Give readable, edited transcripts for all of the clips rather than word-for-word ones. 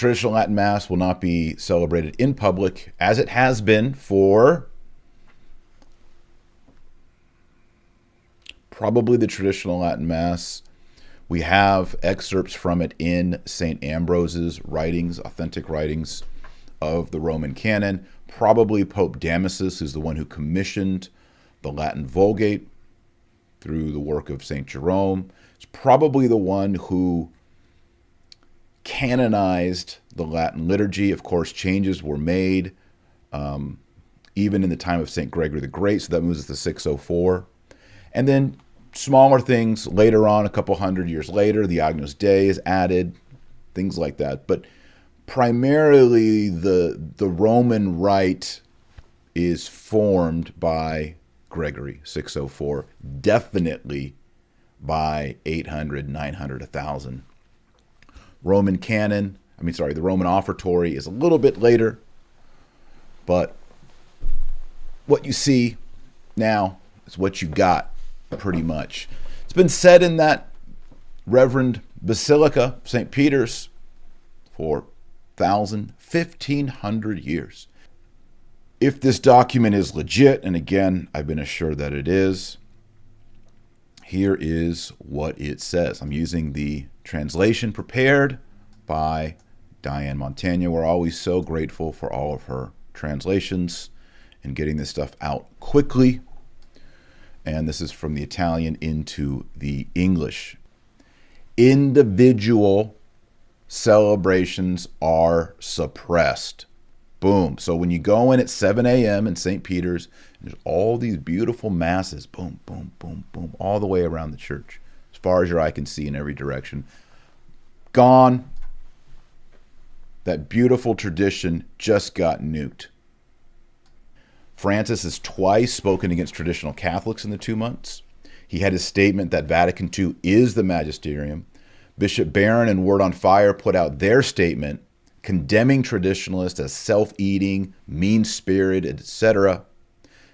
Traditional Latin Mass will not be celebrated in public, as it has been for probably the traditional Latin Mass. We have excerpts from it in St. Ambrose's writings, authentic writings of the Roman canon. Probably Pope Damasus is the one who commissioned the Latin Vulgate through the work of St. Jerome. It's probably the one who canonized the Latin liturgy. Of course, changes were made even in the time of St. Gregory the Great, so that moves us to 604. And then smaller things later on, a couple hundred years later, the Agnus Dei is added, things like that. But primarily the Roman rite is formed by Gregory, 604, definitely by 800, 900, 1000. Roman canon, the Roman offertory is a little bit later, but what you see now is what you got, pretty much. It's been said in that Reverend Basilica, St. Peter's, for 1,500 years. If this document is legit, and again, I've been assured that it is, here is what it says. I'm using the translation prepared by Diane Montagna. We're always so grateful for all of her translations and getting this stuff out quickly. And this is from the Italian into the English. Individual celebrations are suppressed. Boom. So when you go in at 7 a.m. in St. Peter's, there's all these beautiful masses, boom, boom, boom, boom, all the way around the church, as far as your eye can see in every direction. Gone. That beautiful tradition just got nuked. Francis has twice spoken against traditional Catholics in the 2 months. He had his statement that Vatican II is the magisterium. Bishop Barron and Word on Fire put out their statement condemning traditionalists as self-eating, mean-spirited, etc.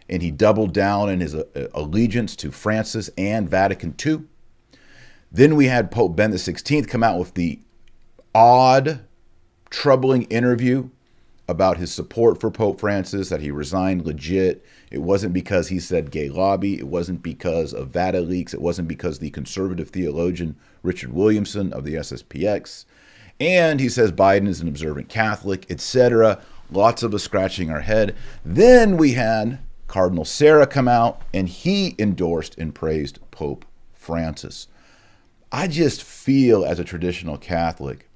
And he doubled down in his allegiance to Francis and Vatican II. Then we had Pope Ben XVI come out with the odd, troubling interview about his support for Pope Francis, that he resigned legit. It wasn't because he said gay lobby. It wasn't because of Vata leaks. It wasn't because the conservative theologian Richard Williamson of the SSPX. And he says Biden is an observant Catholic, etc. Lots of us scratching our head. Then we had Cardinal Sarah come out, and he endorsed and praised Pope Francis. I just feel, as a traditional Catholic,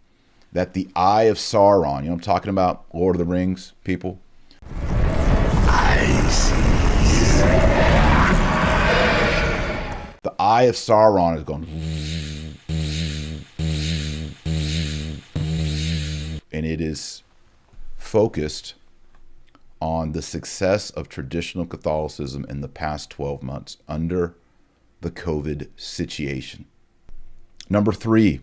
that the eye of Sauron, you know what I'm talking about, Lord of the Rings, people? I see. The eye of Sauron is going, and it is focused on the success of traditional Catholicism in the past 12 months under the COVID situation. Number 3,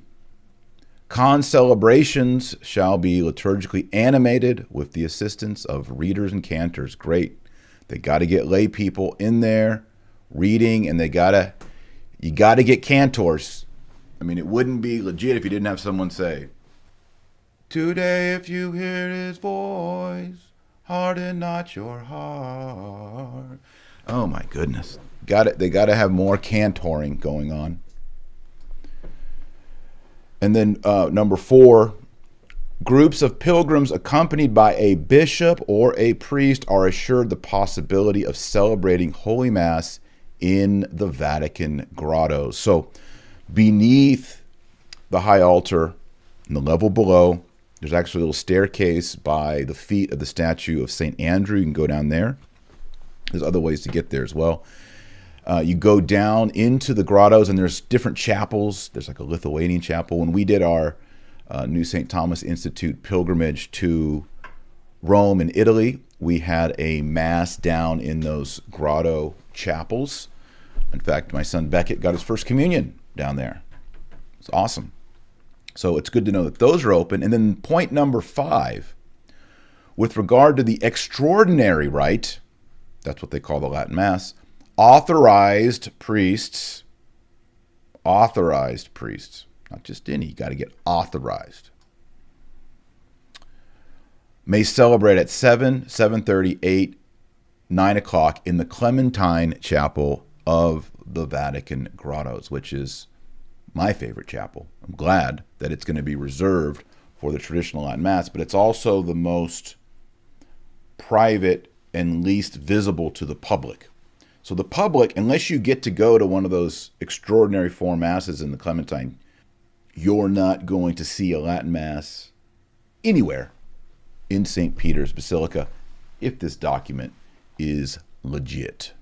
con celebrations shall be liturgically animated with the assistance of readers and cantors. Great. They got to get lay people in there reading, and you got to get cantors. I mean, it wouldn't be legit if you didn't have someone say, "Today, if you hear his voice, harden not your heart." Oh my goodness. They got to have more cantoring going on. And then number 4, groups of pilgrims accompanied by a bishop or a priest are assured the possibility of celebrating Holy Mass in the Vatican grottos. So beneath the high altar, in the level below, there's actually a little staircase by the feet of the statue of St. Andrew. You can go down there. There's other ways to get there as well. You go down into the grottos, and there's different chapels. There's like a Lithuanian chapel. When we did our New St. Thomas Institute pilgrimage to Rome and Italy, we had a mass down in those grotto chapels. In fact, my son Beckett got his first communion down there. It's awesome. So it's good to know that those are open. And then point number 5, with regard to the extraordinary rite, that's what they call the Latin Mass, authorized priests, not just any, you got to get authorized. may celebrate at 7, 7:30, 8, 9 o'clock in the Clementine Chapel of the Vatican Grottos, which is my favorite chapel. I'm glad that it's going to be reserved for the traditional Latin Mass, but it's also the most private and least visible to the public. So the public, unless you get to go to one of those extraordinary form masses in the Clementine, you're not going to see a Latin Mass anywhere in St. Peter's Basilica if this document is legit.